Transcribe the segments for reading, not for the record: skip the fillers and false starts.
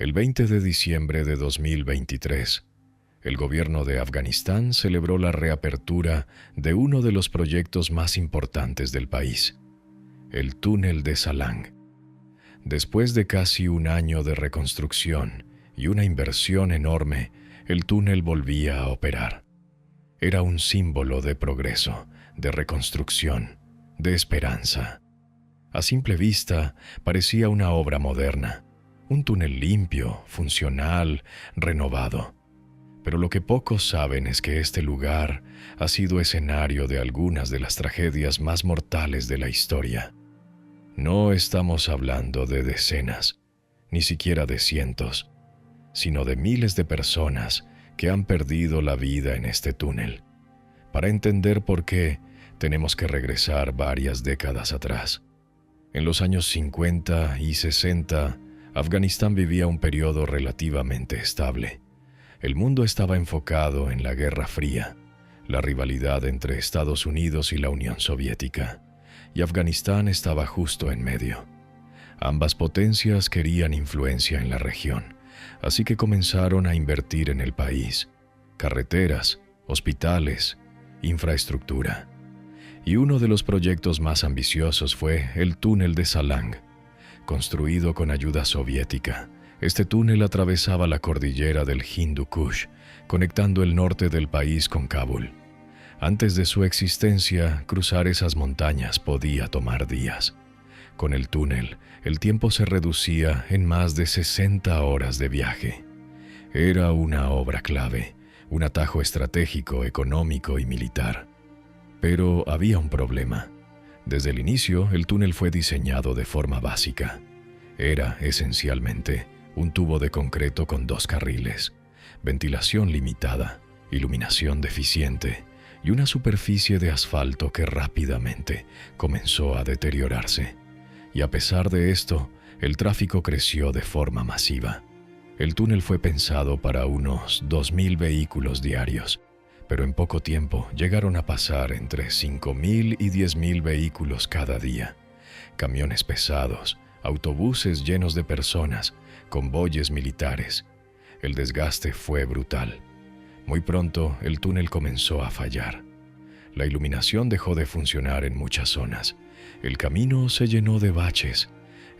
El 20 de diciembre de 2023, el gobierno de Afganistán celebró la reapertura de uno de los proyectos más importantes del país, el túnel de Salang. Después de casi un año de reconstrucción y una inversión enorme, el túnel volvía a operar. Era un símbolo de progreso, de reconstrucción, de esperanza. A simple vista, parecía una obra moderna, un túnel limpio, funcional, renovado. Pero lo que pocos saben es que este lugar ha sido escenario de algunas de las tragedias más mortales de la historia. No estamos hablando de decenas, ni siquiera de cientos, sino de miles de personas que han perdido la vida en este túnel. Para entender por qué, tenemos que regresar varias décadas atrás. En los años 50 y 60, Afganistán vivía un periodo relativamente estable. El mundo estaba enfocado en la Guerra Fría, la rivalidad entre Estados Unidos y la Unión Soviética, y Afganistán estaba justo en medio. Ambas potencias querían influencia en la región, así que comenzaron a invertir en el país: carreteras, hospitales, infraestructura. Y uno de los proyectos más ambiciosos fue el túnel de Salang. Construido con ayuda soviética, este túnel atravesaba la cordillera del Hindu Kush, conectando el norte del país con Kabul. Antes de su existencia, cruzar esas montañas podía tomar días. Con el túnel, el tiempo se reducía en más de 60 horas de viaje. Era una obra clave, un atajo estratégico, económico y militar. Pero había un problema. Desde el inicio, el túnel fue diseñado de forma básica. Era, esencialmente, un tubo de concreto con 2 carriles, ventilación limitada, iluminación deficiente y una superficie de asfalto que rápidamente comenzó a deteriorarse. Y a pesar de esto, el tráfico creció de forma masiva. El túnel fue pensado para unos 2.000 vehículos diarios, pero en poco tiempo llegaron a pasar entre 5.000 y 10.000 vehículos cada día. Camiones pesados, autobuses llenos de personas, convoyes militares. El desgaste fue brutal. Muy pronto, el túnel comenzó a fallar. La iluminación dejó de funcionar en muchas zonas. El camino se llenó de baches.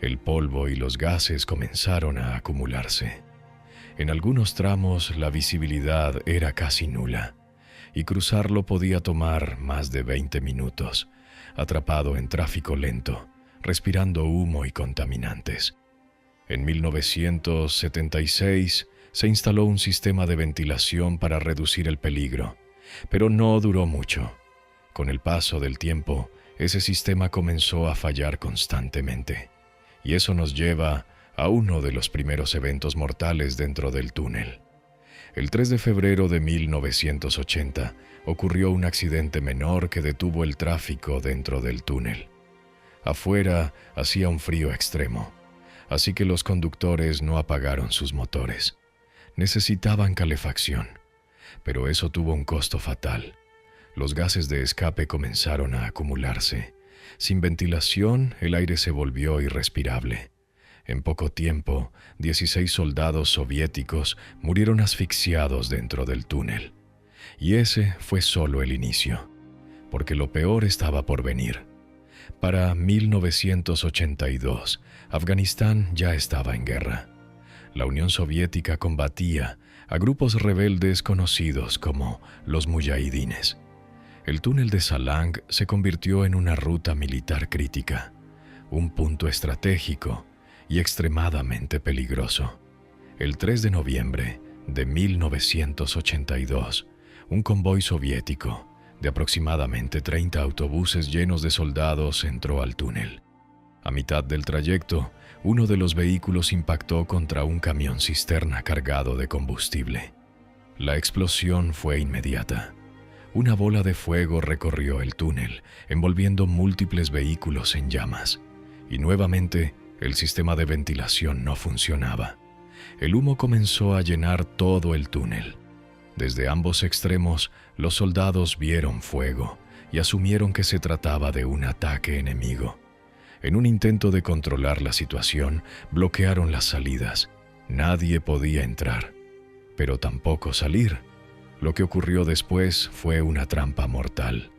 El polvo y los gases comenzaron a acumularse. En algunos tramos, la visibilidad era casi nula, y cruzarlo podía tomar más de 20 minutos, atrapado en tráfico lento, respirando humo y contaminantes. En 1976 se instaló un sistema de ventilación para reducir el peligro, pero no duró mucho. Con el paso del tiempo, ese sistema comenzó a fallar constantemente, y eso nos lleva a uno de los primeros eventos mortales dentro del túnel. El 3 de febrero de 1980 ocurrió un accidente menor que detuvo el tráfico dentro del túnel. Afuera hacía un frío extremo, así que los conductores no apagaron sus motores. Necesitaban calefacción, pero eso tuvo un costo fatal. Los gases de escape comenzaron a acumularse. Sin ventilación, el aire se volvió irrespirable. En poco tiempo, 16 soldados soviéticos murieron asfixiados dentro del túnel. Y ese fue solo el inicio, porque lo peor estaba por venir. Para 1982, Afganistán ya estaba en guerra. La Unión Soviética combatía a grupos rebeldes conocidos como los muyahidines. El túnel de Salang se convirtió en una ruta militar crítica, un punto estratégico y extremadamente peligroso. El 3 de noviembre de 1982, un convoy soviético de aproximadamente 30 autobuses llenos de soldados entró al túnel. A mitad del trayecto, uno de los vehículos impactó contra un camión cisterna cargado de combustible. La explosión fue inmediata. Una bola de fuego recorrió el túnel, envolviendo múltiples vehículos en llamas, y nuevamente el sistema de ventilación no funcionaba. El humo comenzó a llenar todo el túnel. Desde ambos extremos, los soldados vieron fuego y asumieron que se trataba de un ataque enemigo. En un intento de controlar la situación, bloquearon las salidas, Nadie podía entrar, pero tampoco salir. Lo que ocurrió después fue una trampa mortal.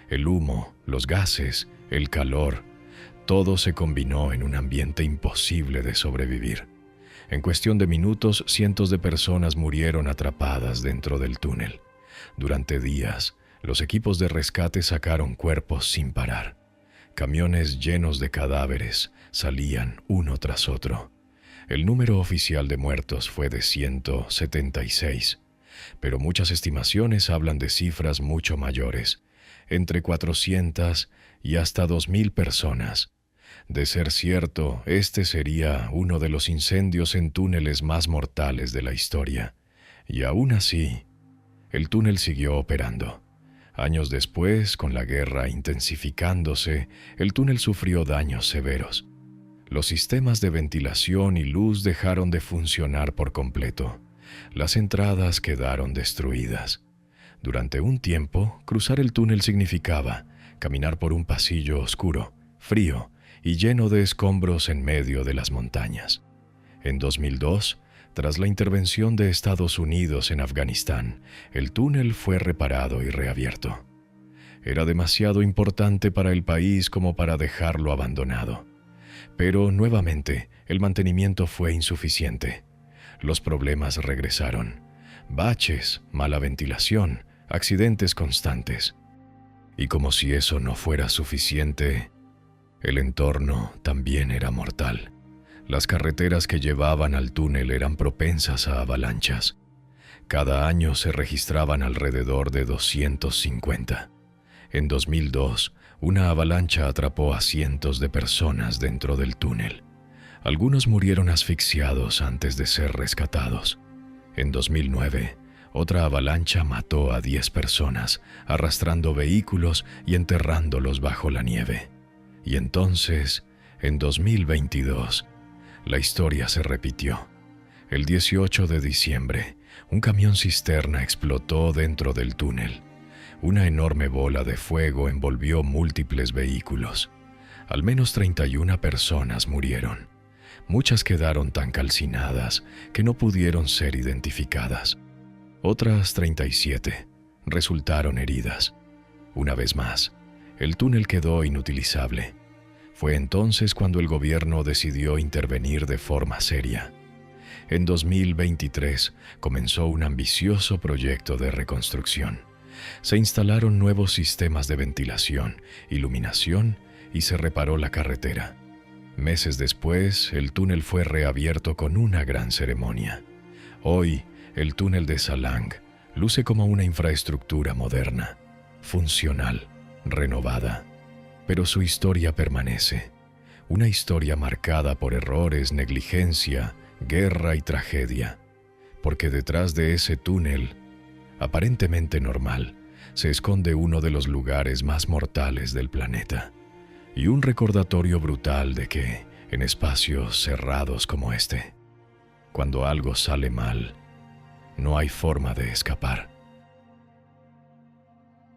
El humo, los gases, el calor, todo se combinó en un ambiente imposible de sobrevivir. En cuestión de minutos, cientos de personas murieron atrapadas dentro del túnel. Durante días, los equipos de rescate sacaron cuerpos sin parar. Camiones llenos de cadáveres salían uno tras otro. El número oficial de muertos fue de 176, pero muchas estimaciones hablan de cifras mucho mayores, entre 400 y hasta 2.000 personas. De ser cierto, este sería uno de los incendios en túneles más mortales de la historia. Y aún así, el túnel siguió operando. Años después, con la guerra intensificándose, el túnel sufrió daños severos. Los sistemas de ventilación y luz dejaron de funcionar por completo. Las entradas quedaron destruidas. Durante un tiempo, cruzar el túnel significaba caminar por un pasillo oscuro, frío y lleno de escombros en medio de las montañas. En 2002, tras la intervención de Estados Unidos en Afganistán, el túnel fue reparado y reabierto. Era demasiado importante para el país como para dejarlo abandonado. Pero nuevamente, el mantenimiento fue insuficiente. Los problemas regresaron. Baches, mala ventilación, accidentes constantes. Y como si eso no fuera suficiente, el entorno también era mortal. Las carreteras que llevaban al túnel eran propensas a avalanchas. Cada año se registraban alrededor de 250. En 2002, una avalancha atrapó a cientos de personas dentro del túnel. Algunos murieron asfixiados antes de ser rescatados. En 2009, otra avalancha mató a 10 personas, arrastrando vehículos y enterrándolos bajo la nieve. Y entonces, en 2022, la historia se repitió. El 18 de diciembre, un camión cisterna explotó dentro del túnel. Una enorme bola de fuego envolvió múltiples vehículos. Al menos 31 personas murieron. Muchas quedaron tan calcinadas que no pudieron ser identificadas. Otras 37 resultaron heridas. Una vez más, el túnel quedó inutilizable. Fue entonces cuando el gobierno decidió intervenir de forma seria. En 2023 comenzó un ambicioso proyecto de reconstrucción. Se instalaron nuevos sistemas de ventilación, iluminación y se reparó la carretera. Meses después, el túnel fue reabierto con una gran ceremonia. Hoy, el túnel de Salang luce como una infraestructura moderna, funcional, renovada. Pero su historia permanece, una historia marcada por errores, negligencia, guerra y tragedia. Porque detrás de ese túnel, aparentemente normal, se esconde uno de los lugares más mortales del planeta. Y un recordatorio brutal de que, en espacios cerrados como este, cuando algo sale mal, no hay forma de escapar.